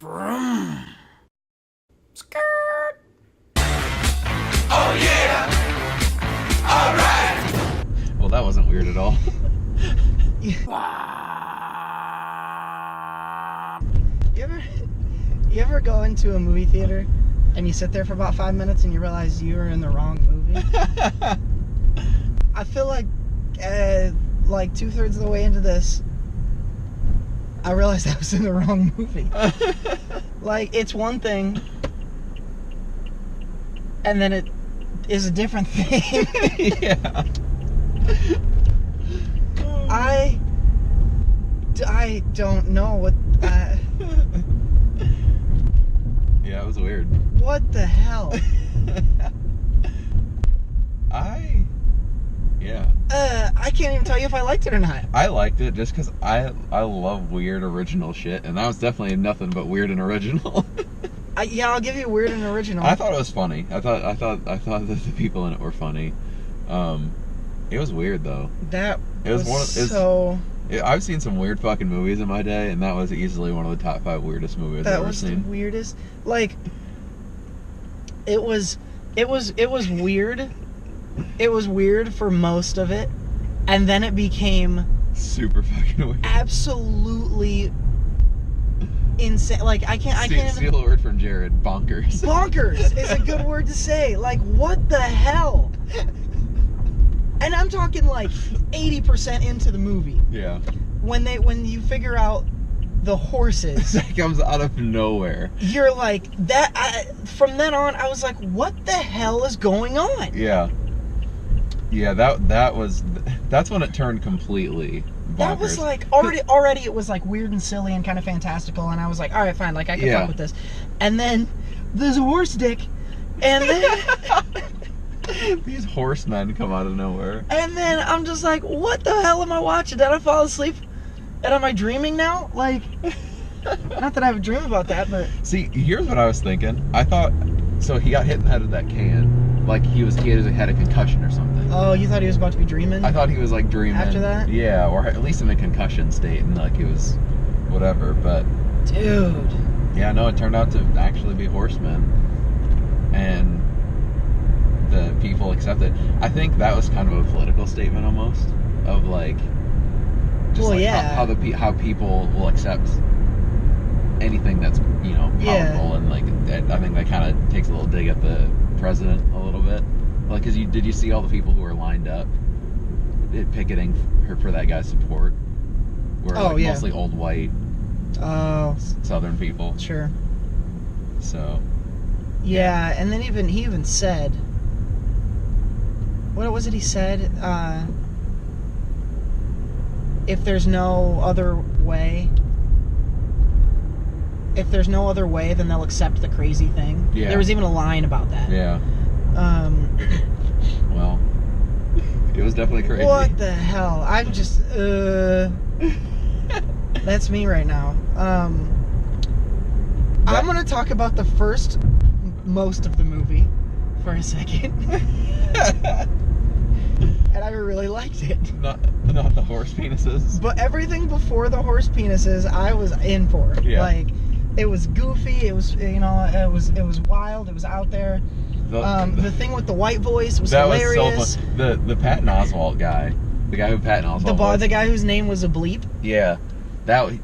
Vroom. Skirt. Oh yeah. All right. Well, that wasn't weird at all. You ever go into a movie theater and you sit there for about 5 minutes and you realize you were in the wrong movie? I feel like 2/3 of the way into this, I realized I was in the wrong movie. Like, it's one thing, and then it is a different thing. Yeah. I don't know what... Yeah, it was weird. What the hell? I can't even tell you if I liked it or not. I liked it just because I love weird original shit, and that was definitely nothing but weird and original. I'll give you weird and original. I thought it was funny. I thought that the people in it were funny. It was weird though. I've seen some weird fucking movies in my day, and that was easily one of the top 5 weirdest movies I've ever seen. That was the weirdest. Like, it was weird. It was weird for most of it, and then it became super fucking weird. Absolutely insane. Like, I can't even steal a word from Jared. Bonkers. Bonkers is a good word to say. Like, what the hell? And I'm talking like 80% into the movie. Yeah. When you figure out the horses, that comes out of nowhere. You're like that. From then on, I was like, what the hell is going on? Yeah. Yeah, that's when it turned completely bonkers. That was like already it was like weird and silly and kind of fantastical, and I was like, all right, fine, like I can fuck with this. And then there's a horse dick, and then these horsemen come out of nowhere. And then I'm just like, what the hell am I watching? Did I fall asleep? And am I dreaming now? Like, not that I have a dream about that, but... See, here's what I was thinking. I thought, so he got hit in the head with that can, like he had a concussion or something. Oh, you thought he was about to be dreaming? I thought he was like dreaming. After that? Yeah, or at least in a concussion state, and like he was whatever, but... Dude. Yeah, no, it turned out to actually be horsemen. And the people accepted. I think that was kind of a political statement almost, of like... Just well, like yeah. how people will accept anything that's, you know, powerful. Yeah. And like I think that kind of takes a little dig at the president a little bit, like, because did you see all the people who were lined up picketing for that guy's support were mostly old white Southern people. Sure. So yeah, and then he even said, what was it he said? If there's no other way, then they'll accept the crazy thing. Yeah. There was even a line about that. Yeah. Well, it was definitely crazy. What the hell? I'm just, that's me right now. I'm going to talk about the most of the movie for a second. And I really liked it. Not the horse penises. But everything before the horse penises, I was in for. Yeah. Like, it was goofy. It was, it was wild. It was out there. The thing with the white voice was hilarious. That was so fun. The Patton Oswalt guy, the guy who Patton Oswalt was. The guy whose name was a bleep. Yeah,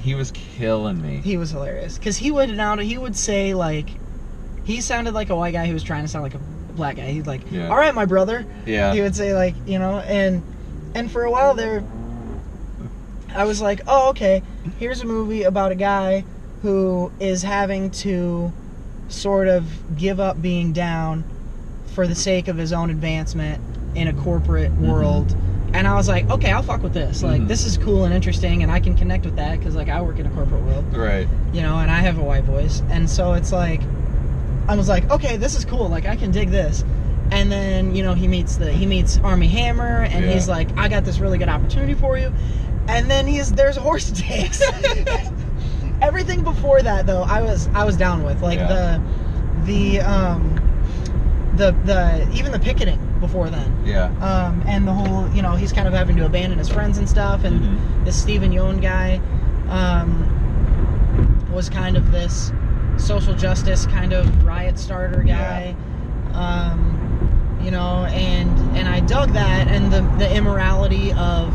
he was killing me. He was hilarious because he would say, like, he sounded like a white guy who was trying to sound like a black guy. He'd like, all right, my brother. Yeah. He would say, like, and for a while there, I was like, oh, okay, here's a movie about a guy who is having to sort of give up being down for the sake of his own advancement in a corporate world. And I was like, okay, I'll fuck with this. Like, this is cool and interesting, and I can connect with that because, like, I work in a corporate world. Right. And I have a white voice. And so it's like, I was like, okay, this is cool. Like, I can dig this. And then, he meets Armie Hammer, and he's like, I got this really good opportunity for you. And then there's horse dicks. Everything before that, though, I was down with. Like, even the picketing before then. Yeah. And the whole, he's kind of having to abandon his friends and stuff, and this Stephen Yeun guy was kind of this social justice kind of riot starter guy. You know, and I dug that, and the immorality of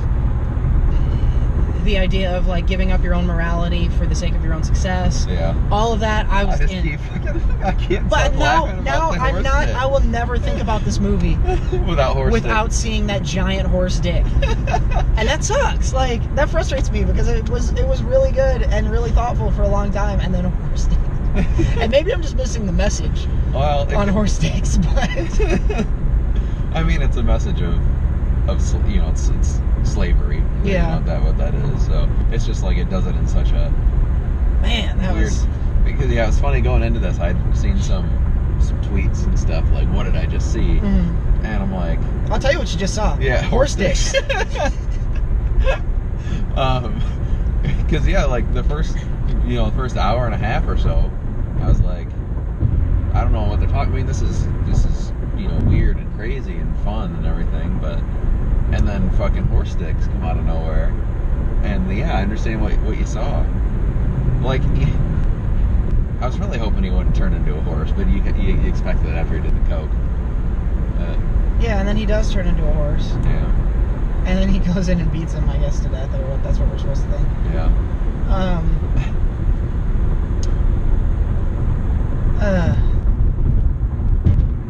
the idea of like giving up your own morality for the sake of your own success. Yeah. All of that I was I just in. I can't But stop laughing now about the I'm horse not. dick. I will never think about this movie without seeing that giant horse dick, and that sucks. Like that frustrates me because it was really good and really thoughtful for a long time, and then a horse dick. And maybe I'm just missing the message on horse dicks, but I mean, it's a message of you know, it's slavery. Yeah. You know, what that is. So it's just like it does it in such a man, weird. Because yeah, it was funny going into this. I'd seen some tweets and stuff like, "What did I just see?" Mm-hmm. And I'm like, I'll tell you what you just saw. Yeah, horse dicks. Because yeah, like the first hour and a half or so, I was like, I don't know what they're talking. I mean, this is you know, weird and crazy and fun and everything, but and then fucking horse dicks come out of nowhere, and yeah, I understand what you saw. Like, I was really hoping he wouldn't turn into a horse, but you expected it after he did the coke. Yeah, and then he does turn into a horse. Yeah. And then he goes in and beats him, I guess, to death, or what? That's what we're supposed to think. Yeah.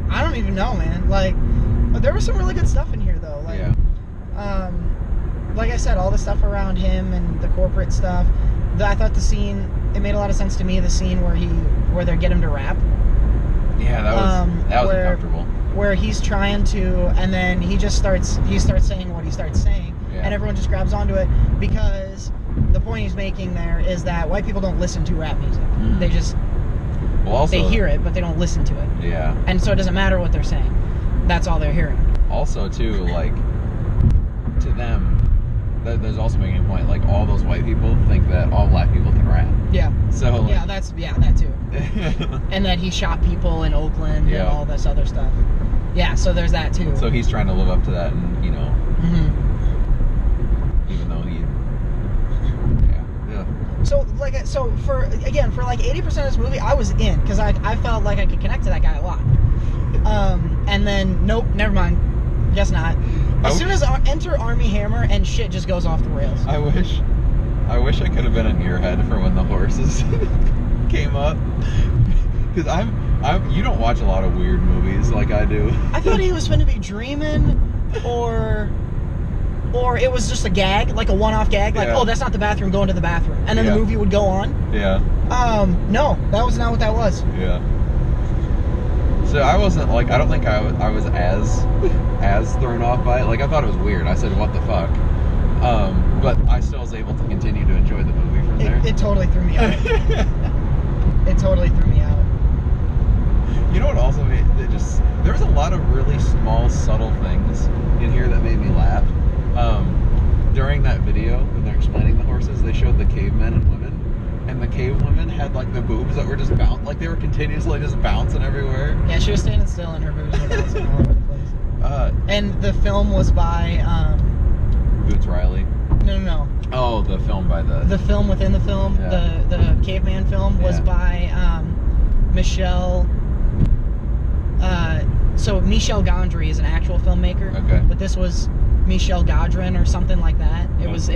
I don't even know, man. Like, there was some really good stuff in here, though. Like, like I said, all the stuff around him and the corporate stuff. I thought the scene, it made a lot of sense to me. The scene where they get him to rap. Yeah, that was uncomfortable. Where he's trying to, and then he starts saying what he starts saying, and everyone just grabs onto it because the point he's making there is that white people don't listen to rap music. They just they hear it, but they don't listen to it. Yeah. And so it doesn't matter what they're saying. That's all they're hearing. Also, too, like, to them, there's also making a point, like, all those white people think that all black people can rap. Yeah. So, like, that too. And that he shot people in Oakland and all this other stuff. Yeah, so there's that too. So he's trying to live up to that, and, you know, even though he, So for like 80% of this movie, I was in because I felt like I could connect to that guy a lot. And then nope, never mind. Guess not. As soon as enter Army Hammer and shit just goes off the rails. I wish I could have been an earhead for when the horses came up. Because you don't watch a lot of weird movies like I do. I thought he was going to be dreaming, or it was just a gag, like a one-off gag, like, oh, that's not the bathroom, go into the bathroom. And then the movie would go on. Yeah. No, that was not what that was. Yeah. So I wasn't, like, I don't think I was as thrown off by it. Like, I thought it was weird. I said, what the fuck? But I still was able to continue to enjoy the movie from there. It totally threw me out. It totally threw me out. You know what also made it just, there was a lot of really small, subtle things in here that made me laugh. During that video, when they're explaining the horses, they showed the cavemen and women. And the cave women had, like, the boobs that were just like, they were continuously just bouncing everywhere. Yeah, she was standing still and her boobs were bouncing all over the place. And the film was by, Boots Riley. No. Oh, the film by the film within the film, the caveman film was by, Michelle, so Michel Gondry is an actual filmmaker. Okay. But this was Michel Godrin or something like that. I was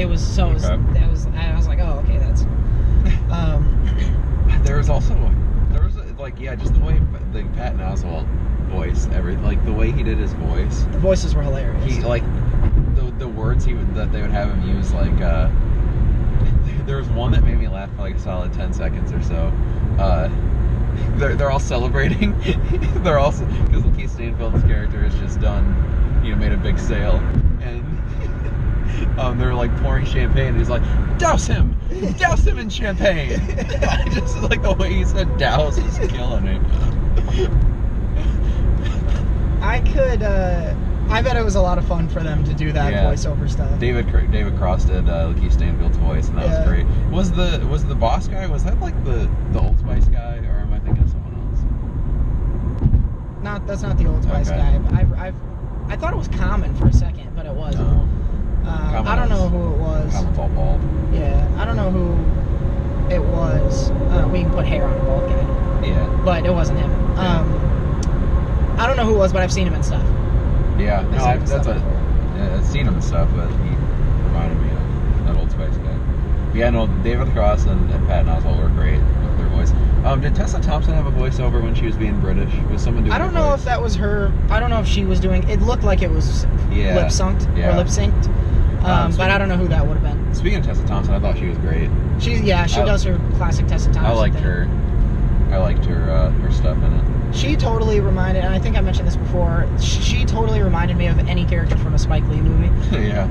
like, oh, okay, that's... There was like, just the way the Patton Oswalt voice, like the way he did his voice. The voices were hilarious. He, like, the words that they would have him use, like, there was one that made me laugh for like a solid 10 seconds or so. They're all celebrating. They're also, because Lakeith Stanfield's character has just done, made a big sale, and they're like pouring champagne, and he's like, douse him in champagne. I just like the way he said douse is killing me. I bet it was a lot of fun for them to do that voiceover stuff. David Cross did Lakeith Stanfield's voice, and that was great. Was the boss guy? Was that like the Old Spice guy, or am I thinking of someone else? That's not the Old Spice guy. I thought it was Common for a second, but it wasn't. No. I don't know who it was. Common's all bald. Yeah, I don't know who it was. We can put hair on a bald guy. but it wasn't him. I don't know who it was, but I've seen him and stuff. Yeah, no, I've seen him and stuff, but he reminded me of that Old Spice guy. But yeah, no, David Cross and Pat Oswalt were great with their voice. Did Tessa Thompson have a voiceover when she was being British? Was someone doing? I don't know if that was her. I don't know if she was doing. It looked like it was lip synced or lip synced. But I don't know who that would have been. Speaking of Tessa Thompson, I thought she was great. She does her classic Tessa Thompson. I liked her. I liked her stuff in it. She totally reminded, and I think I mentioned this before, she totally reminded me of any character from a Spike Lee movie. Yeah.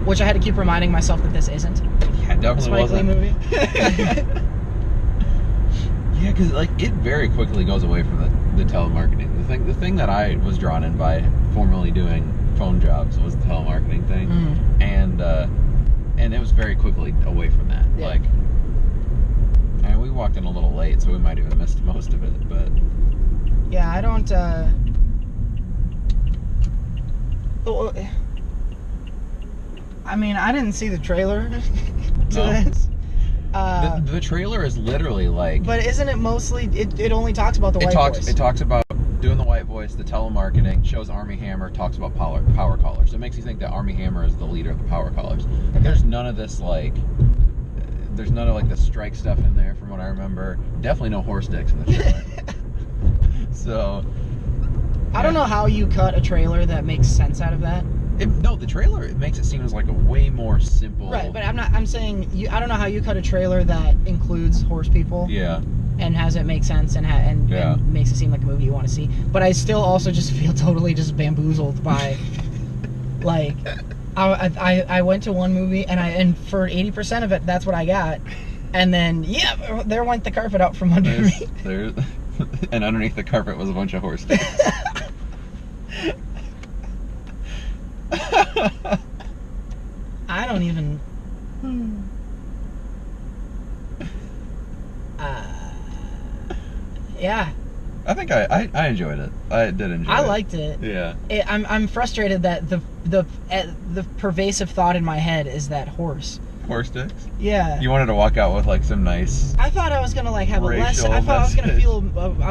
Which I had to keep reminding myself that this isn't. Yeah, it definitely a Spike Lee movie. Yeah, because like it very quickly goes away from the telemarketing. The thing that I was drawn in by formerly doing phone jobs was the telemarketing thing, and it was very quickly away from that. Yeah. Like, I mean, we walked in a little late, so we might even missed most of it. But yeah, I don't. I mean, I didn't see the trailer to this. The trailer is literally like. But isn't it mostly? It only talks about the white voice. It talks about doing the white voice, the telemarketing, shows Army Hammer, talks about power callers. So it makes you think that Army Hammer is the leader of the power callers. There's none of this like. There's none of like the strike stuff in there, from what I remember. Definitely no horse dicks in the trailer. So. I don't know how you cut a trailer that makes sense out of that. The trailer, it makes it seem as like a way more simple. Right, but I'm saying I don't know how you cut a trailer that includes horse people. Yeah. And has it make sense and makes it seem like a movie you want to see. But I still also just feel totally just bamboozled by, like, I went to one movie and for 80% of it that's what I got, and then there went the carpet out from under me. And underneath the carpet was a bunch of horse dicks. I don't even. Yeah. I think I enjoyed it. I did enjoy it. I liked it. Yeah. I'm frustrated that the pervasive thought in my head is that horse dicks. Yeah. You wanted to walk out with like some nice. I thought I was gonna like have a lesson. I thought I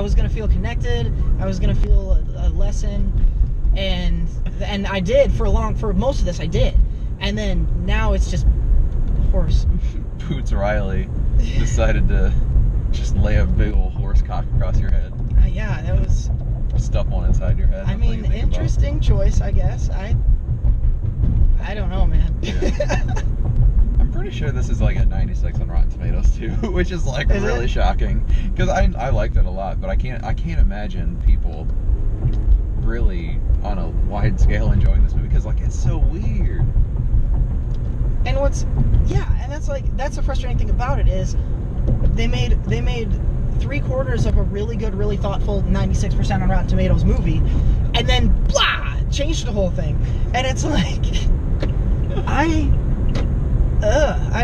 was gonna feel connected. I was gonna feel a lesson, and I did for most of this. I did, and then now it's just horse. Boots Riley decided to just lay a big old horse cock across your head. Yeah, that was. Stuff one inside your head. I mean, interesting choice, I guess. I don't know, man. Yeah. I'm pretty sure this is like at 96 on Rotten Tomatoes too, which is like really shocking, because I liked it a lot, but I can't imagine people really on a wide scale enjoying this movie, because like it's so weird. And that's the frustrating thing about it is they made 3/4 of a really good, really thoughtful 96% on Rotten Tomatoes movie, and then blah, changed the whole thing, and it's like I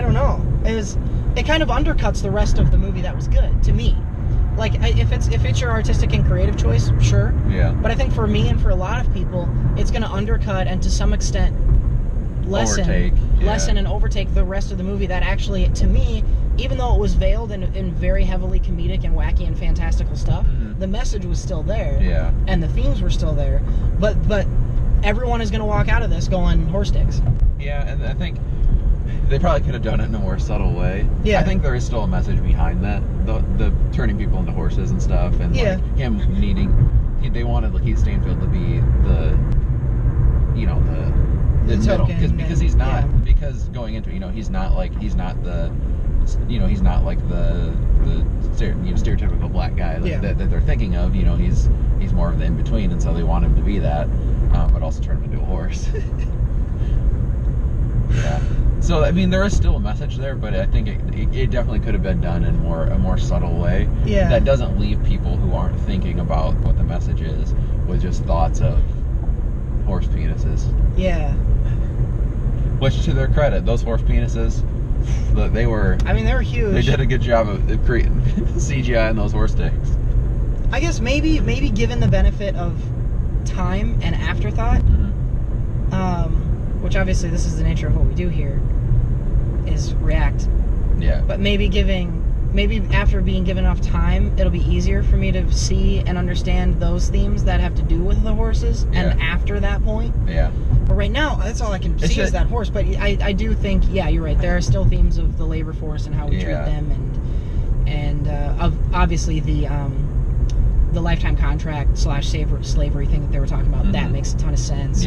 don't know. It kind of undercuts the rest of the movie that was good to me. Like if it's your artistic and creative choice, sure. Yeah. But I think for me and for a lot of people, it's going to undercut and to some extent lessen and overtake the rest of the movie. That actually, to me, even though it was veiled in very heavily comedic and wacky and fantastical stuff, the message was still there. Yeah. And the themes were still there. But everyone is going to walk out of this going horse dicks. Yeah, and I think they probably could have done it in a more subtle way. Yeah. I think there is still a message behind that, the turning people into horses and stuff, and like him they wanted Lakeith Stanfield to be the middle, because he's not, because going into he's not like the stereotypical black guy that they're thinking of. He's more of the in between, and so they want him to be that, but also turn him into a horse. Yeah. So I mean, there is still a message there, but I think it definitely could have been done in a more subtle way. Yeah. That doesn't leave people who aren't thinking about what the message is with just thoughts of horse penises. Yeah. Which, to their credit, those horse penises, they were huge. They did a good job of creating CGI in those horse dicks. I guess maybe given the benefit of time and afterthought, which obviously this is the nature of what we do here, is react. Yeah. But maybe giving maybe after being given enough time, it'll be easier for me to see and understand those themes that have to do with the horses. And after that point, but right now, that's all I can see is that horse. But I do think, yeah, you're right. There are still themes of the labor force and how we treat them, and obviously the lifetime contract / slavery thing that they were talking about. That makes a ton of sense.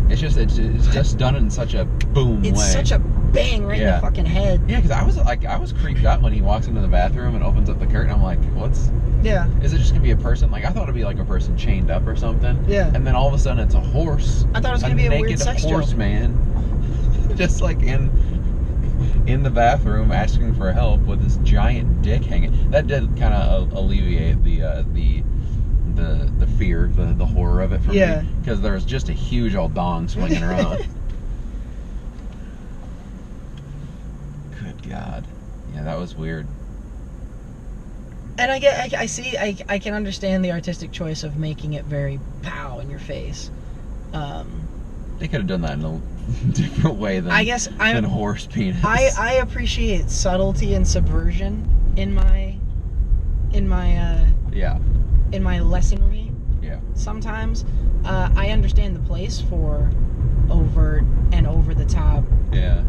It's just done in such a boom way. It's such a bang right in the fucking head. Yeah, because I was creeped out when he walks into the bathroom and opens up the curtain. I'm like, what's? Yeah. Is it just gonna be a person? Like, I thought it'd be like a person chained up or something. Yeah. And then all of a sudden it's a horse. I thought it was gonna be a weird sex joke. Naked horse man, just like in the bathroom asking for help with this giant dick hanging. That did kind of alleviate the fear, the horror of it for me, because there was just a huge old dong swinging around. Good God, yeah, that was weird. And I can understand the artistic choice of making it very pow in your face. They could have done that in a different way than horse penis. I appreciate subtlety and subversion in my lessonry. Yeah. Sometimes I understand the place for overt and over the top. Yeah.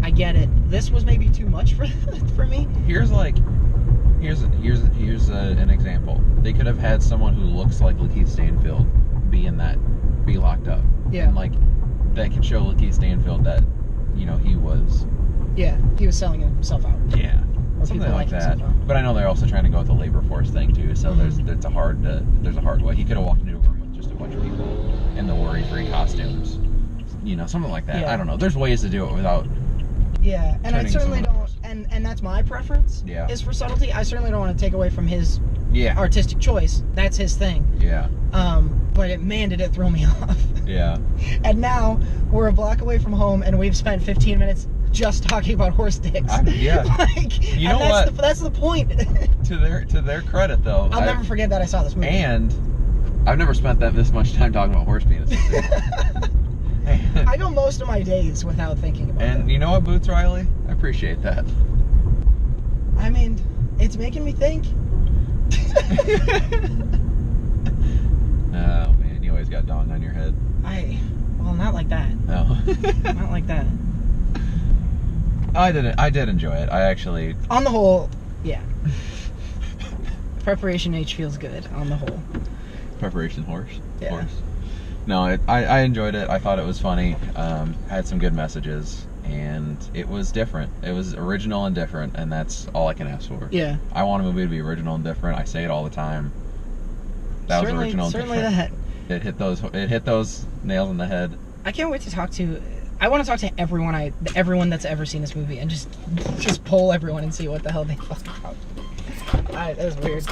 I get it. This was maybe too much for me. Here's an example. They could have had someone who looks like Lakeith Stanfield be locked up. Yeah. And like that could show Lakeith Stanfield that, you know, he was. Yeah, he was selling himself out. Yeah. Something like that. But I know they're also trying to go with the labor force thing too. So there's a hard way. He could have walked into a room with just a bunch of people in the worry-free costumes. You know, something like that. Yeah. I don't know. There's ways to do it without. Yeah, and I certainly don't. And that's my preference. Yeah. Is for subtlety. I certainly don't want to take away from his artistic choice. That's his thing. Yeah. But did it throw me off? Yeah. And now we're a block away from home, and we've spent 15 minutes just talking about horse dicks. Yeah. Like, you know what? That's the point. To their credit, though, I'll never forget that I saw this movie. And I've never spent this much time talking about horse penises. I go most of my days without thinking about it. And you know what, Boots Riley? I appreciate that. I mean, it's making me think. Oh man, you always got dong on your head. Well, not like that. No. Not like that. I did enjoy it. I actually. On the whole, yeah. Preparation H feels good on the whole. Preparation horse. Yeah. Horse. No, I enjoyed it. I thought it was funny. Had some good messages, and it was different. It was original and different, and that's all I can ask for. Yeah. I want a movie to be original and different. I say it all the time. That was original and certainly different. It hit those nails on the head. I can't wait to talk to. I want to talk to everyone that's ever seen this movie and just poll everyone and see what the hell they thought about. Alright, that was weird.